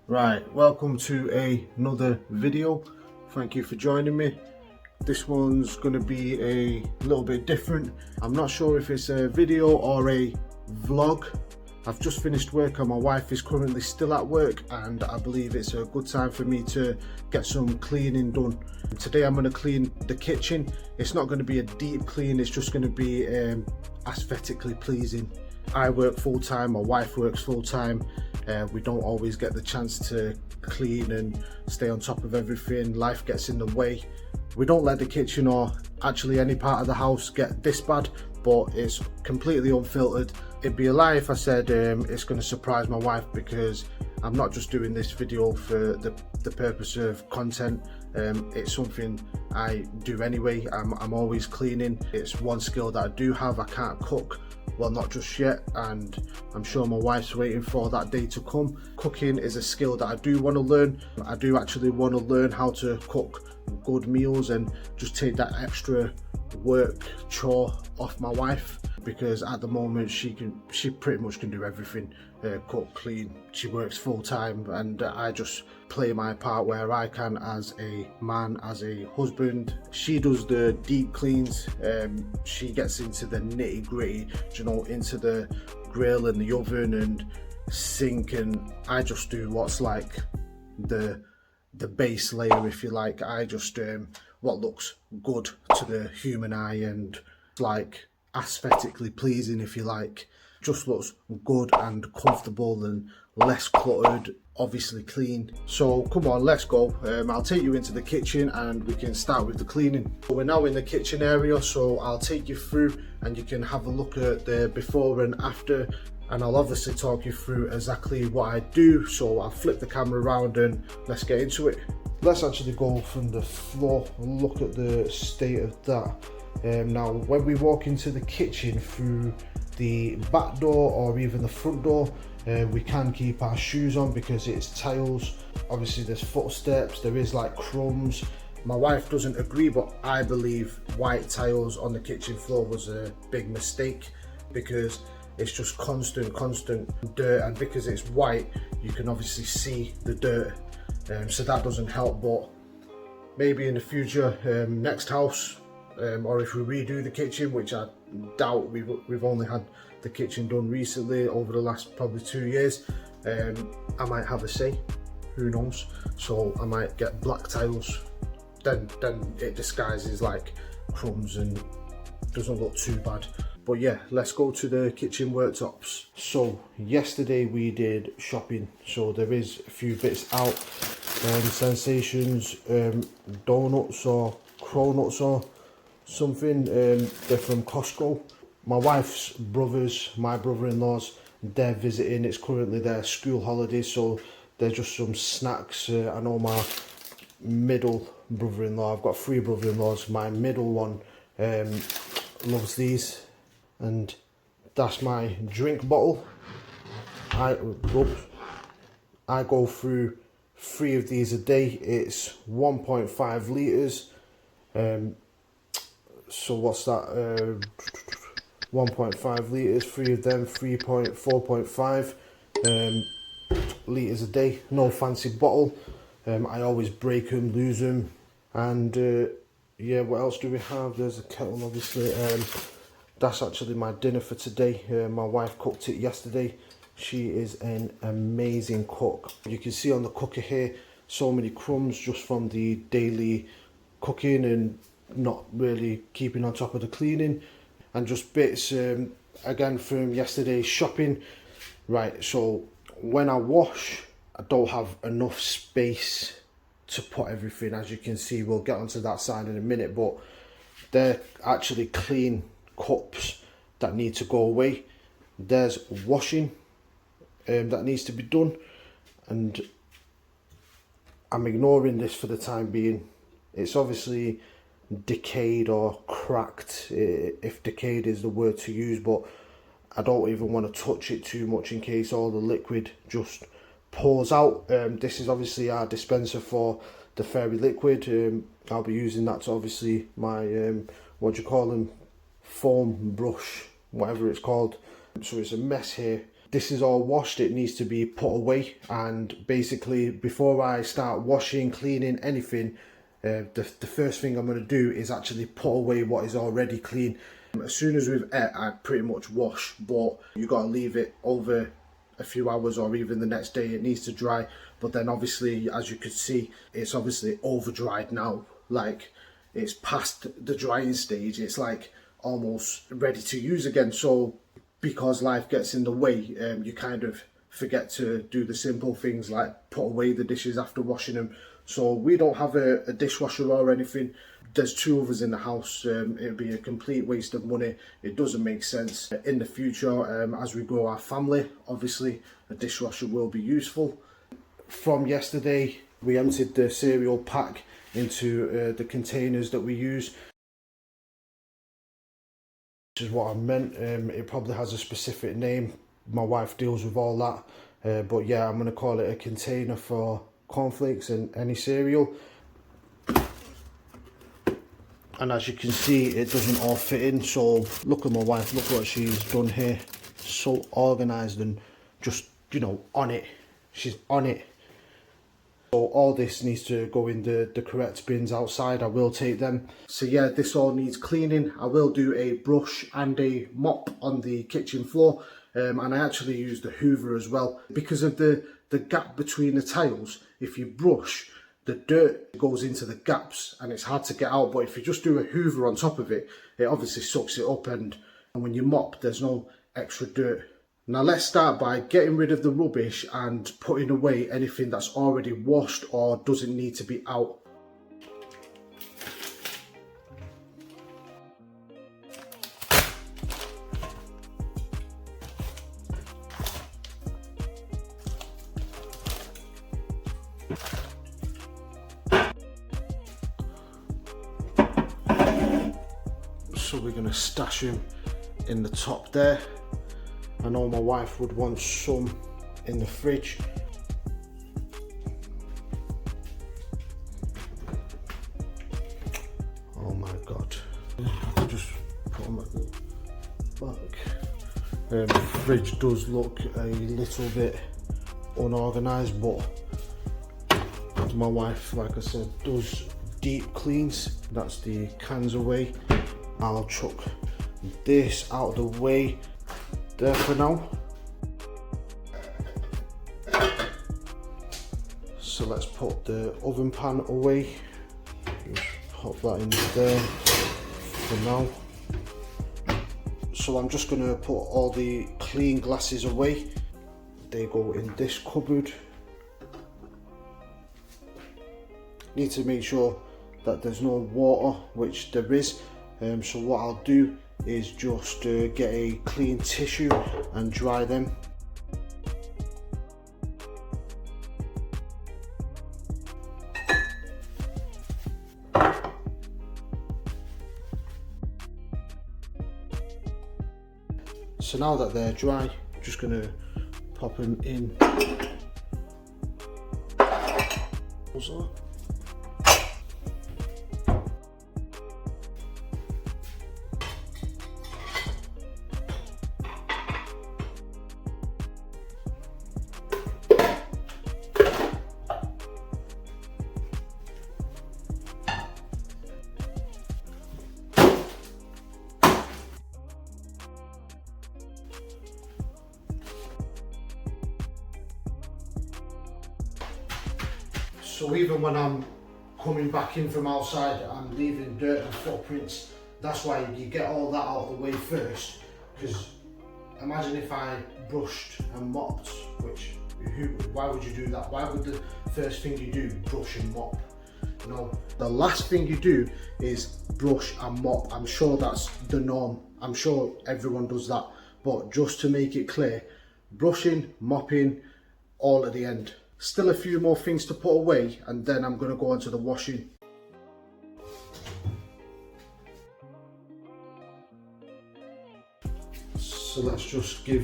Right, welcome to another video. Thank you for joining me. This one's going to be a little bit different. I'm not sure if it's a video or a vlog. I've just finished work and my wife is currently still at work, and I believe it's a good time for me to get some cleaning done. Today I'm going to clean the kitchen. It's not going to be a deep clean, it's just going to be aesthetically pleasing. I work full time, my wife works full time. We don't always get the chance to clean and stay on top of everything. Life gets in the way. We don't let the kitchen or actually any part of the house get this bad, but it's completely unfiltered. It'd be a lie if I said it's going to surprise my wife, because I'm not just doing this video for the purpose of content. It's something I do anyway. I'm always cleaning. It's one skill that I do have. I can't cook, well, not just yet, and I'm sure my wife's waiting for that day to come. Cooking is a skill that I do want to learn. I do actually want to learn how to cook good meals and just take that extra work chore off my wife, because at the moment she pretty much can do everything. Cook, clean. She works full time, and I just play my part where I can as a man, as a husband. She does the deep cleans. She gets into the nitty gritty, you know, into the grill and the oven and sink, and I just do what's like the base layer, if you like. I just what looks good to the human eye and like aesthetically pleasing, if you like. Just looks good and comfortable and less cluttered, obviously clean. So come on, let's go. I'll take you into the kitchen and we can start with the cleaning. We're now in the kitchen area, so I'll take you through and you can have a look at the before and after, and I'll obviously talk you through exactly what I do. So I'll flip the camera around and let's get into it. Let's actually go from the floor and look at the state of that. Now when we walk into the kitchen through the back door or even the front door, we can keep our shoes on because it's tiles. Obviously there's footsteps, there is like crumbs. My wife doesn't agree, but I believe white tiles on the kitchen floor was a big mistake, because it's just constant dirt, and because it's white you can obviously see the dirt, so that doesn't help. But maybe in the future, next house, or if we redo the kitchen, which I doubt, we've only had the kitchen done recently over the last probably 2 years, I might have a say, who knows. So I might get black tiles, then it disguises like crumbs and doesn't look too bad. But yeah, let's go to the kitchen worktops. So yesterday we did shopping, so there is a few bits out. Sensations, donuts or cronuts or something, they're from Costco. My wife's brothers, my brother-in-laws, they're visiting. It's currently their school holidays, so they're just some snacks. I know my middle brother-in-law, I've got 3 brother-in-laws, my middle one loves these, and that's my drink bottle. I go through 3 of these a day. It's 1.5 litres. So what's that? 1.5 litres, 3 of them, 4.5 litres a day. No fancy bottle. I always break them, lose them. And yeah, what else do we have? There's a kettle, obviously. That's actually my dinner for today. My wife cooked it yesterday. She is an amazing cook. You can see on the cooker here so many crumbs just from the daily cooking and not really keeping on top of the cleaning, and just bits again from yesterday's shopping. Right, so when I wash, I don't have enough space to put everything. As you can see, we'll get onto that side in a minute, but they're actually clean cups that need to go away. There's washing that needs to be done, and I'm ignoring this for the time being. It's obviously decayed or cracked, if decayed is the word to use, but I don't even want to touch it too much in case all the liquid just pours out. This is obviously our dispenser for the fairy liquid. I'll be using that to obviously my what do you call them, foam brush, whatever it's called. So it's a mess here. This is all washed, it needs to be put away, and basically before I start washing, cleaning anything, the first thing I'm going to do is actually put away what is already clean. As soon as we've ate, I pretty much wash, but you got to leave it over a few hours or even the next day. It needs to dry, but then obviously, as you can see, it's obviously over dried now. Like, it's past the drying stage, it's like almost ready to use again. So because life gets in the way, you kind of forget to do the simple things like put away the dishes after washing them. So we don't have a dishwasher or anything. There's 2 of us in the house. It'd be a complete waste of money. It doesn't make sense. In the future, as we grow our family, obviously a dishwasher will be useful. From yesterday, we emptied the cereal pack into the containers that we use. This is what I meant. It probably has a specific name. My wife deals with all that. But yeah, I'm going to call it a container for cornflakes and any cereal. And as you can see, it doesn't all fit in. So look at my wife, look what she's done here. So organised and just, you know, on it. She's on it. So all this needs to go in the correct bins outside. I will take them. So yeah, this all needs cleaning. I will do a brush and a mop on the kitchen floor. And I actually use the Hoover as well. Because of the gap between the tiles, if you brush, the dirt goes into the gaps and it's hard to get out. But if you just do a Hoover on top of it, it obviously sucks it up, and when you mop, there's no extra dirt. Now let's start by getting rid of the rubbish and putting away anything that's already washed or doesn't need to be out. So we're going to stash him in the top there. I know my wife would want some in the fridge. Oh my god. I could just put them at the back. The fridge does look a little bit unorganised, but my wife, like I said, does deep cleans. That's the cans away. I'll chuck this out of the way there for now. So let's put the oven pan away. Just pop that in there for now. So I'm just going to put all the clean glasses away. They go in this cupboard. Need to make sure that there's no water, which there is. So what I'll do is just get a clean tissue and dry them. So now that they're dry, I'm just going to pop them in. What's that? So even when I'm coming back in from outside, I'm leaving dirt and footprints. That's why you get all that out of the way first. Because imagine if I brushed and mopped, why would you do that? Why would the first thing you do brush and mop? No, the last thing you do is brush and mop. I'm sure that's the norm. I'm sure everyone does that. But just to make it clear, brushing, mopping, all at the end. Still a few more things to put away, and then I'm going to go on to the washing. So let's just give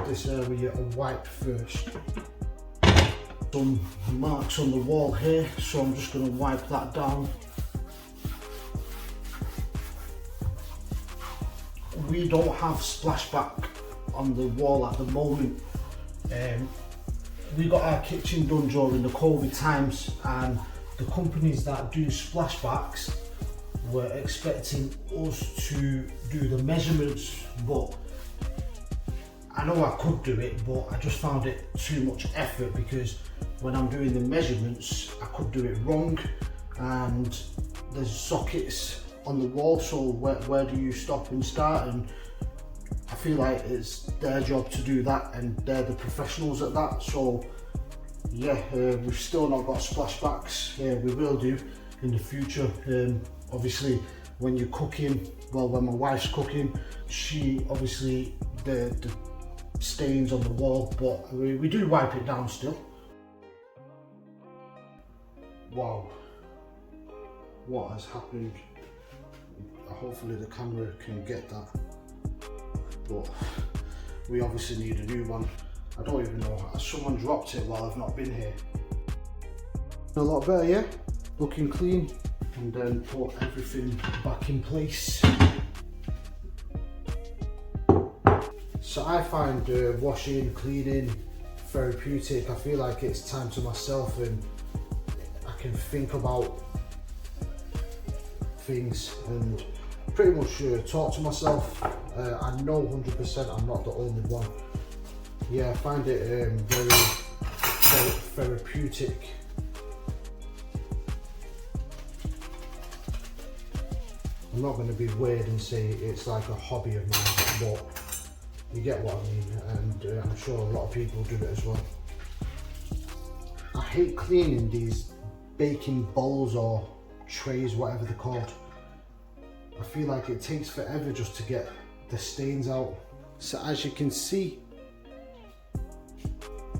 this area a wipe first. Some marks on the wall here, so I'm just going to wipe that down. We don't have splashback on the wall at the moment. We got our kitchen done during the COVID times, and the companies that do splashbacks were expecting us to do the measurements, but I know I could do it, but I just found it too much effort, because when I'm doing the measurements I could do it wrong, and there's sockets on the wall, so where do you stop and start? And I feel like it's their job to do that, and they're the professionals at that. So yeah, we've still not got splashbacks. We will do in the future. Obviously when you're cooking, well, when my wife's cooking, she obviously the stains on the wall, but we do wipe it down still. Wow, what has happened? Hopefully the camera can get that, but we obviously need a new one. I don't even know, someone dropped it while I've not been here. A lot better, yeah? Looking clean. And then put everything back in place. So I find washing, cleaning therapeutic. I feel like it's time to myself, and I can think about things and pretty much talk to myself. I know 100% I'm not the only one. Yeah, I find it very therapeutic. I'm not going to be weird and say it's like a hobby of mine, but you get what I mean, and I'm sure a lot of people do it as well. I hate cleaning these baking bowls or trays, whatever they're called. I feel like it takes forever just to get the stains out. So as you can see,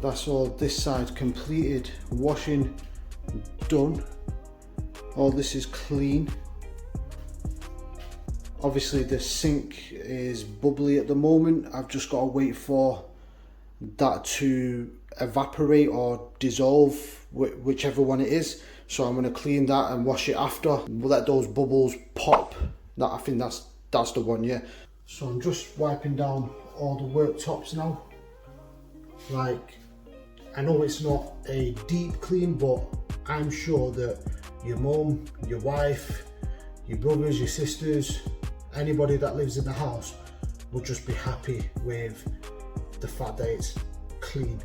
that's all this side completed. Washing done. All this is clean. Obviously the sink is bubbly at the moment. I've just got to wait for that to evaporate or dissolve, whichever one it is. So I'm going to clean that and wash it after. We'll let those bubbles pop. I think that's the one, yeah. So I'm just wiping down all the worktops now. Like, I know it's not a deep clean, but I'm sure that your mum, your wife, your brothers, your sisters, anybody that lives in the house will just be happy with the fact that it's clean.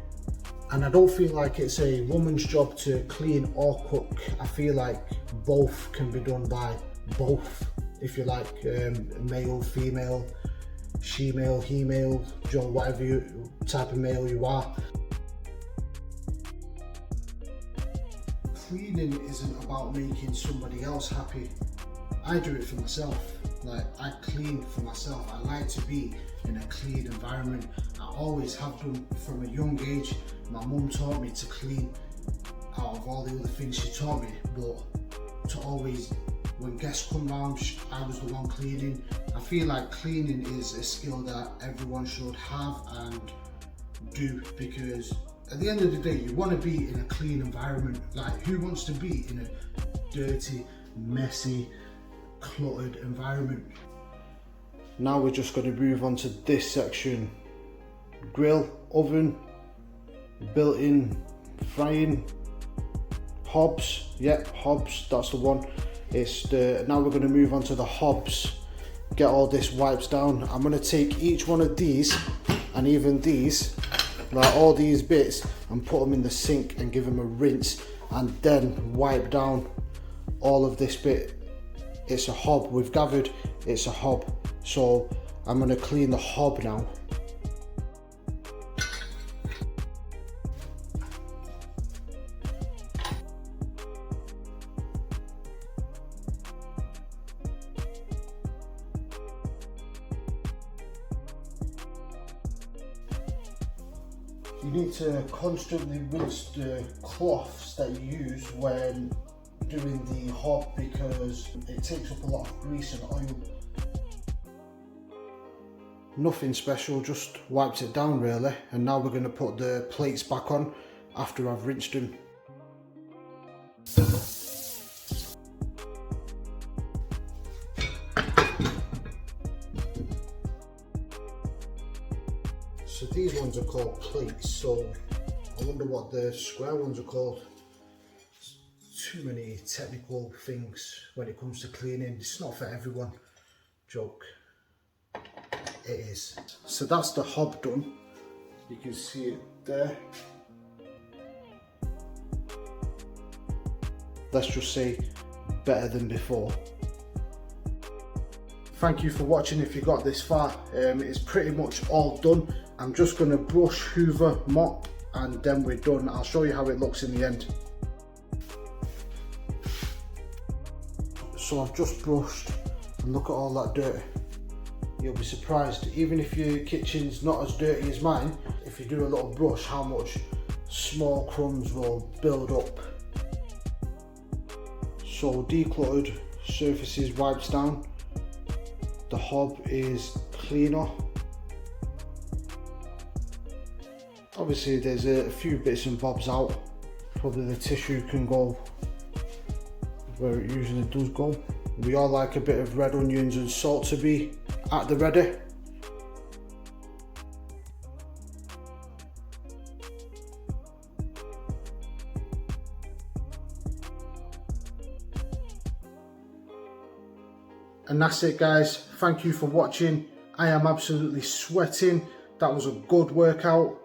And I don't feel like it's a woman's job to clean or cook. I feel like both can be done by both, if you like, male, female, she-male, he-male, whatever type of male you are. Cleaning isn't about making somebody else happy. I do it for myself. Like, I clean for myself. I like to be in a clean environment. I always have done from a young age. My mum taught me to clean out of all the other things she taught me, but to always, when guests come round, I was the one cleaning. I feel like cleaning is a skill that everyone should have and do, because at the end of the day, you want to be in a clean environment. Like, who wants to be in a dirty, messy, cluttered environment? Now we're just going to move on to this section. Grill, oven, built-in frying, hobs. Yep, hobs, that's the one. Now we're going to move on to the hobs. Get all this wipes down. I'm going to take each one of these, and even these, like all these bits, and put them in the sink and give them a rinse, and then wipe down all of this bit. It's a hob, we've gathered it's a hob, so I'm going to clean the hob now. You need to constantly rinse the cloths that you use when doing the hob, because it takes up a lot of grease and oil. Nothing special, just wiped it down really, and now we're going to put the plates back on after I've rinsed them. These ones are called plates, so I wonder what the square ones are called. Too many technical things when it comes to cleaning. It's not for everyone. Joke. It is. So that's the hob done. You can see it there. Let's just say better than before. Thank you for watching if you got this far. It's pretty much all done. I'm just going to brush, hoover, mop, and then we're done. I'll show you how it looks in the end. So I've just brushed, and look at all that dirt. You'll be surprised, even if your kitchen's not as dirty as mine, if you do a little brush, how much small crumbs will build up. So decluttered surfaces wipes down. The hob is cleaner. Obviously there's a few bits and bobs out. Probably the tissue can go where it usually does go. We all like a bit of red onions and salt to be at the ready. And that's it guys, thank you for watching. I am absolutely sweating. That was a good workout.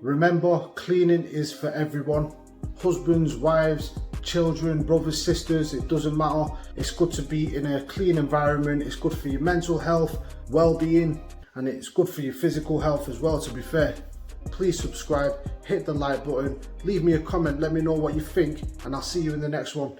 Remember, cleaning is for everyone. Husbands, wives, children, brothers, sisters, it doesn't matter. It's good to be in a clean environment. It's good for your mental health, well-being, and it's good for your physical health as well, to be fair. Please subscribe, hit the like button, leave me a comment, let me know what you think, and I'll see you in the next one.